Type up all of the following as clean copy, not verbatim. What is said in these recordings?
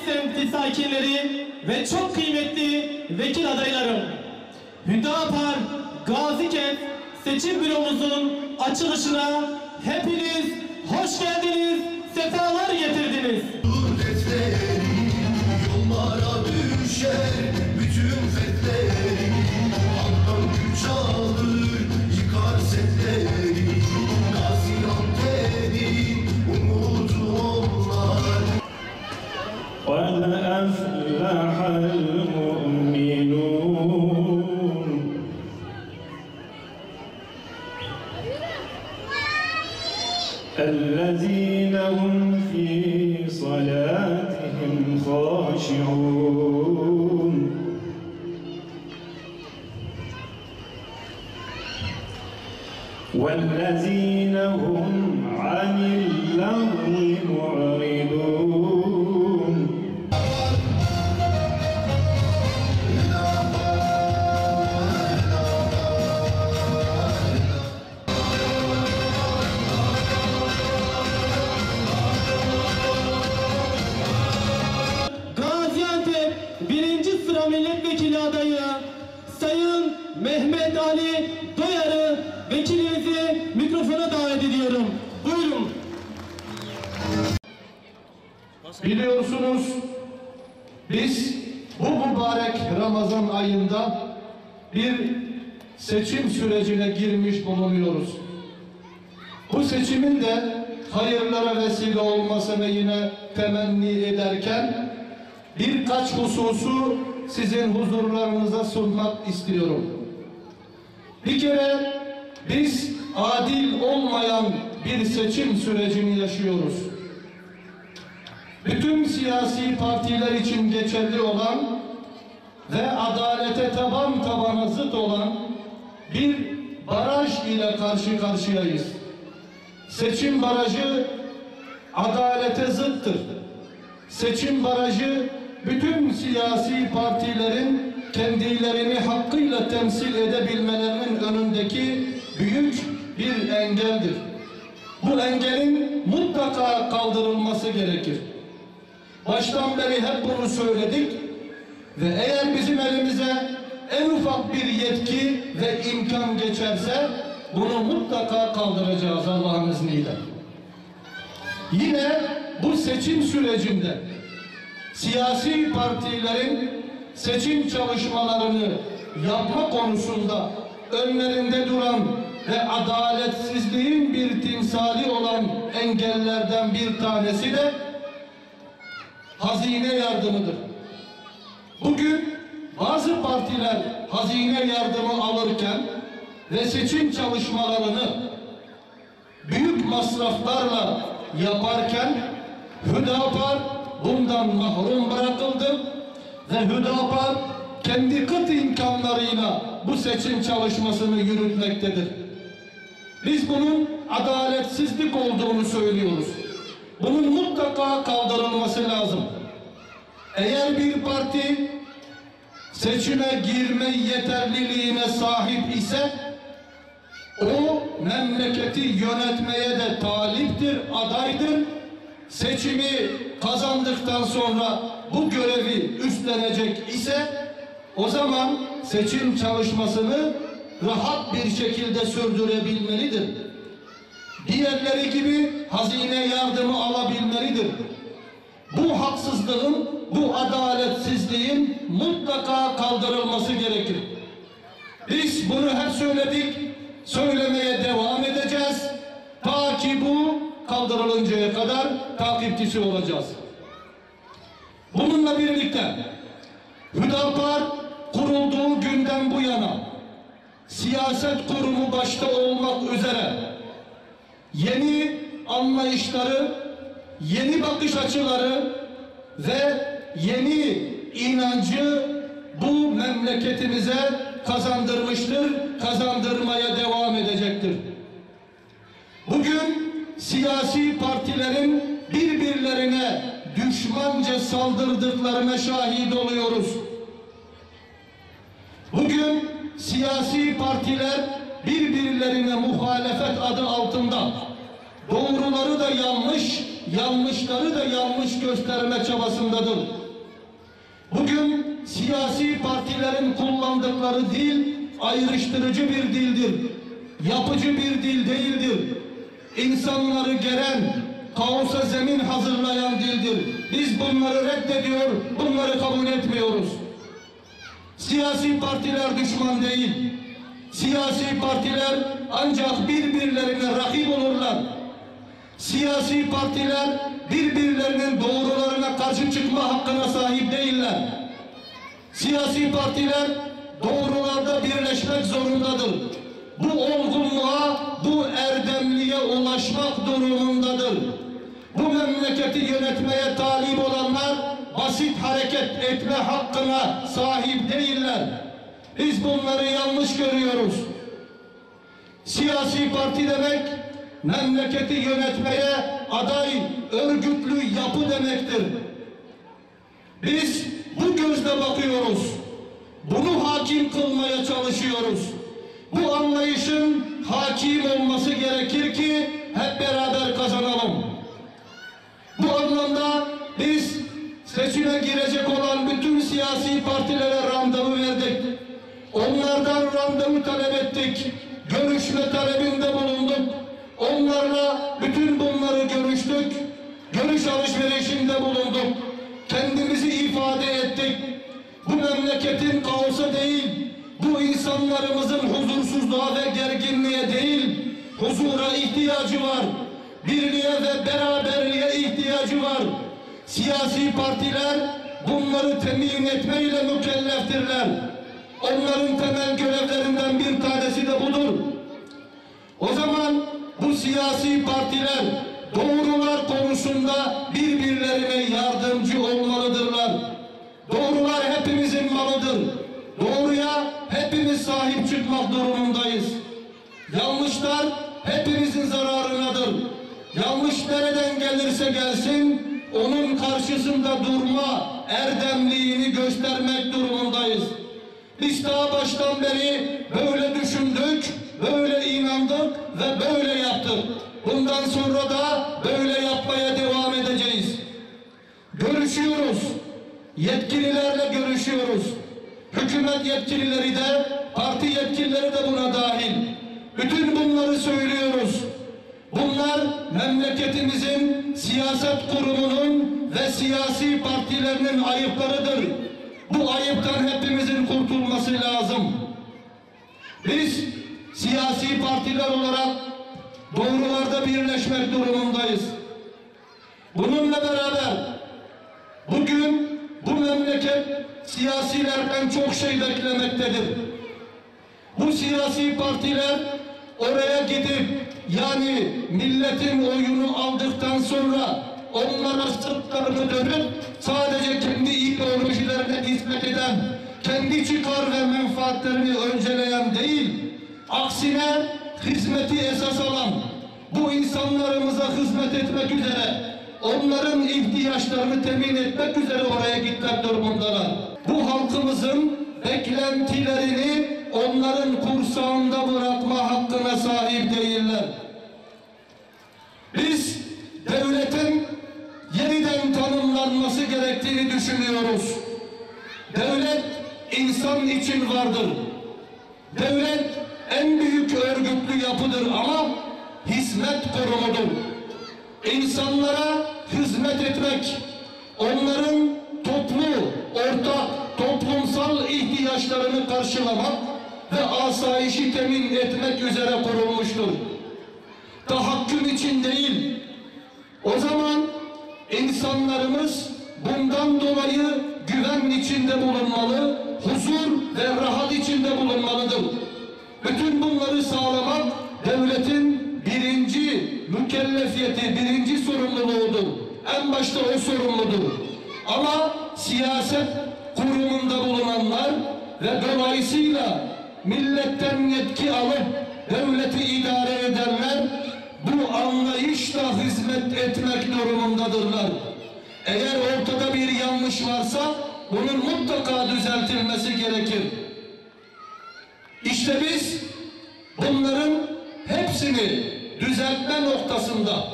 semti sakinleri ve çok kıymetli vekil adaylarım. Hüdapar Gazikent Seçim Büromuzun açılışına hepiniz hoş geldiniz, sefalar getirdiniz. Yollara düşer bütün fetleri, Allah'ın güç alır yıkar setleri. Gaziantep'in umudu onlar. قَدْ أَفْلَحَ الْمُؤْمِنُونَ الَّذِينَ هُمْ فِي صَلَاتِهِمْ خَاشِعُونَ وَالَّذِينَ هُمْ عَنِ اللَّغْوِ مُعْرِضُونَ Gaziantep 1. sıra milletvekili adayı Sayın Mehmet Ali Doyar'ı vekilimizi mikrofona davet ediyorum. Buyurun. Biliyorsunuz biz bu mübarek Ramazan ayında bir seçim sürecine girmiş bulunuyoruz. Bu seçimin de hayırlara vesile olmasını yine temenni ederken birkaç hususu sizin huzurlarınıza sunmak istiyorum. Bir kere biz adil olmayan bir seçim sürecini yaşıyoruz. Bütün siyasi partiler için geçerli olan ve adalete taban tabana zıt olan bir baraj ile karşı karşıyayız. Seçim barajı adalete zıttır. Seçim barajı bütün siyasi partilerin kendilerini hakkıyla temsil edebilmelerinin önündeki büyük bir engeldir. Bu engelin mutlaka kaldırılması gerekir. Baştan beri hep bunu söyledik ve eğer bizim elimize en ufak bir yetki ve imkan geçerse bunu mutlaka kaldıracağız Allah'ın izniyle. Yine bu seçim sürecinde siyasi partilerin seçim çalışmalarını yapma konusunda önlerinde duran ve adaletsizliğin bir timsali olan engellerden bir tanesi de hazine yardımıdır. Bugün bazı partiler hazine yardımı alırken ve seçim çalışmalarını büyük masraflarla yaparken Hüdapar bundan mahrum bırakıldı ve Hüdapar kendi kıt imkanlarıyla bu seçim çalışmasını yürütmektedir. Biz bunun adaletsizlik olduğunu söylüyoruz. Bunun mutlaka kaldırılması lazım. Eğer bir parti seçime girme yeterliliğine sahip ise o memleketi yönetmeye de taliptir, adaydır. Seçimi kazandıktan sonra bu görevi üstlenecek ise o zaman seçim çalışmasını rahat bir şekilde sürdürebilmelidir. Diğerleri gibi hazine yardımı alabilmelidir. Bu haksızlığın, bu adaletsizliğin mutlaka kaldırılması gerekir. Biz bunu hep söyledik, söylemeye devam edeceğiz. Ta ki bu kaldırılıncaya kadar takipçisi olacağız. Bununla birlikte Hüdapar kurulduğu günden bu yana siyaset kurumu başta olmak üzere yeni anlayışları, yeni bakış açıları ve yeni inancı bu memleketimize kazandırmıştır, kazandırmaya devam edecektir. Bugün siyasi partilerin birbirlerine düşmanca saldırdıklarına şahit oluyoruz. Bugün siyasi partiler birbirlerine muhalefet adı altında doğruları da yanlış, yanlışları da yanlış gösterme çabasındadır. Bugün siyasi partilerin kullandıkları dil ayrıştırıcı bir dildir. Yapıcı bir dil değildir. İnsanları geren, kaosa zemin hazırlayan dildir. Biz bunları reddediyor, bunları kabul etmiyoruz. Siyasi partiler düşman değil. Siyasi partiler ancak birbirlerine rakip olurlar. Siyasi partiler birbirlerinin doğrularına karşı çıkma hakkına sahip değiller. Siyasi partiler doğrularda birleşmek zorundadır. Bu olgunluğa, bu erdemliğe ulaşmak durumundadır. Bu memleketi yönetmeye talip olanlar basit hareket etme hakkına sahip değiller. Biz bunları yanlış görüyoruz. Siyasi parti demek, memleketi yönetmeye aday, örgütlü yapı demektir. Biz bu gözle bakıyoruz. Bunu hakim kılmaya çalışıyoruz. Bu anlayışın hakim olması gerekir ki hep beraber kazanalım. Bu anlamda biz seçime girecek olan bütün siyasi partilere randevu verdik. Onlardan randevu talep ettik. Görüşme talebinde bulunduk. Onlarla bütün bunları görüştük. Görüş alışverişinde bulunduk. Kendimizi ifade ettik. Bu memleketin kaosa değil, bu insanlarımızın huzursuzluğa ve gerginliğe değil, huzura ihtiyacı var. Birliğe ve beraberliğe ihtiyacı var. Siyasi partiler bunları temin etmeyle mükelleftirler. Onların temel görevlerinden bir tanesi de budur. O zaman bu siyasi partiler doğrular konusunda birbirlerine yardımcı olmalıdırlar. Doğrular hepimizin malıdır. Doğruya hepimiz sahip çıkmak durumundayız. Yanlışlar hepimizin zararınadır. Yanlış nereden gelirse gelsin, onun karşısında durma erdemliğini göstermek durumundayız. Biz daha baştan beri böyle düşündük, böyle inandık ve böyle yaptık. Bundan sonra da böyle yapmaya devam edeceğiz. Görüşüyoruz. Yetkililerle görüşüyoruz. Hükümet yetkilileri de, parti yetkilileri de buna dahil. Bütün bunları söylüyoruz. Bunlar memleketimizin siyaset kurumunun ve siyasi partilerinin ayıplarıdır. Bu ayıptan hepimizin kurtulması lazım. Biz siyasi partiler olarak doğrularda birleşmek durumundayız. Bununla beraber bugün bu memleket siyasilerden çok şey beklemektedir. Bu siyasi partiler oraya gidip yani milletin oyunu aldıktan sonra onlara sırtlarını dönüp sadece kendi ideolojilerine hizmet eden, kendi çıkar ve menfaatlerini önceleyen değil, aksine hizmeti esas alan, bu insanlarımıza hizmet etmek üzere, onların ihtiyaçlarını temin etmek üzere oraya gitmek durumundalar. Bu halkımızın beklentilerini onların kursağında bırakma hakkına sahip değiller. Biz devletin yeniden tanımlanması gerektiğini düşünüyoruz. Devlet insan için vardır. Devlet en büyük örgütlü yapıdır ama hizmet kurumudur. İnsanlara hizmet etmek, onların ortak, toplumsal ihtiyaçlarını karşılamak ve asayişi temin etmek üzere kurulmuştur. Tahakküm için değil. O zaman insanlarımız bundan dolayı güven içinde bulunmalı, huzur ve rahat içinde bulunmalıdır. Bütün bunları sağlamak devletin birinci mükellefiyeti, birinci sorumluluğudur. En başta o sorumludur. Ama siyaset kurumunda bulunanlar ve dolayısıyla milletten yetki alıp devleti idare edenler bu anlayışla hizmet etmek durumundadırlar. Eğer ortada bir yanlış varsa bunun mutlaka düzeltilmesi gerekir. İşte biz bunların hepsini düzeltme noktasında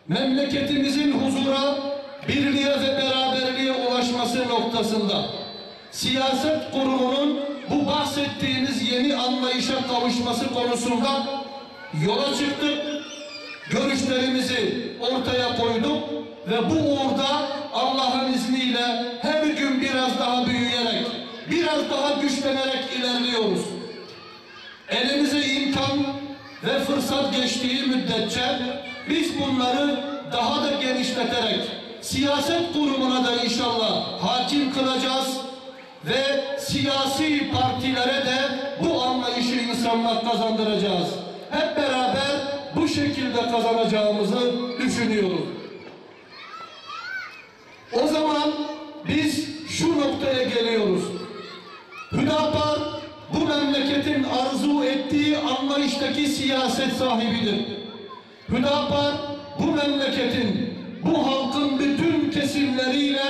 memleketimizin huzura, birliğe ve beraberliğe ulaşması noktasında siyaset kurumunun bu bahsettiğiniz yeni anlayışa kavuşması konusunda yola çıktık. Görüşlerimizi ortaya koyduk ve bu uğurda Allah'ın izniyle her gün biraz daha büyüyerek, biraz daha güçlenerek ilerliyoruz. Elimize imkan ve fırsat geçtiği müddetçe biz bunları daha da genişleterek siyaset kurumuna da inşallah hakim kılacağız ve siyasi partilere de bu anlayışı insanlar kazandıracağız. Hep beraber bu şekilde kazanacağımızı düşünüyoruz. O zaman biz şu noktaya geliyoruz. Hüdapar bu memleketin arzu ettiği anlayıştaki siyaset sahibidir. Hüdapar bu memleketin, bu halkın bütün kesimleriyle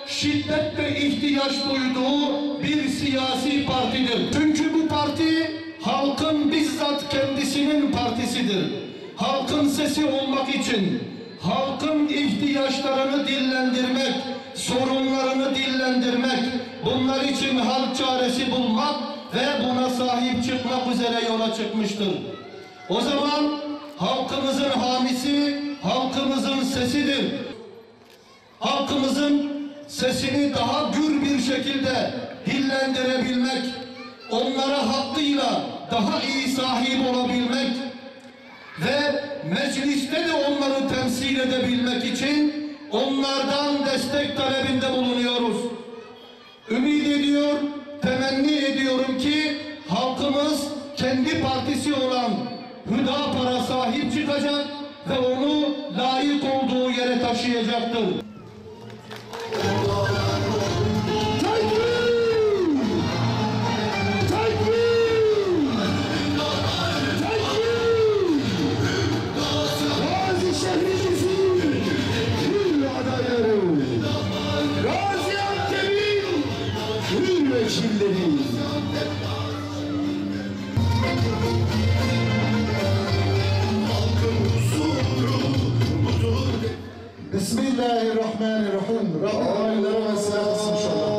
şiddetle ihtiyaç duyduğu bir siyasi partidir. Çünkü bu parti halkın bizzat kendisinin partisidir. Halkın sesi olmak için, halkın ihtiyaçlarını dillendirmek, sorunlarını dillendirmek, bunlar için halk çaresi bulmak ve buna sahip çıkmak üzere yola çıkmıştır. O zaman halkımızın hamisi, halkımızın sesidir. Halkımızın sesini daha gür bir şekilde dillendirebilmek, onlara hakkıyla daha iyi sahip olabilmek ve mecliste de onları temsil edebilmek için onlardan destek talebinde bulunuyoruz. Ümit ediyor, temenni ediyorum ki halkımız kendi partisi olan Hüdapar'a sahip çıkacak ve onu layık olduğu yere taşıyacaktır. Bismillahirrahmanirrahim. Rabbim hayırlara vesile kılsın inşallah.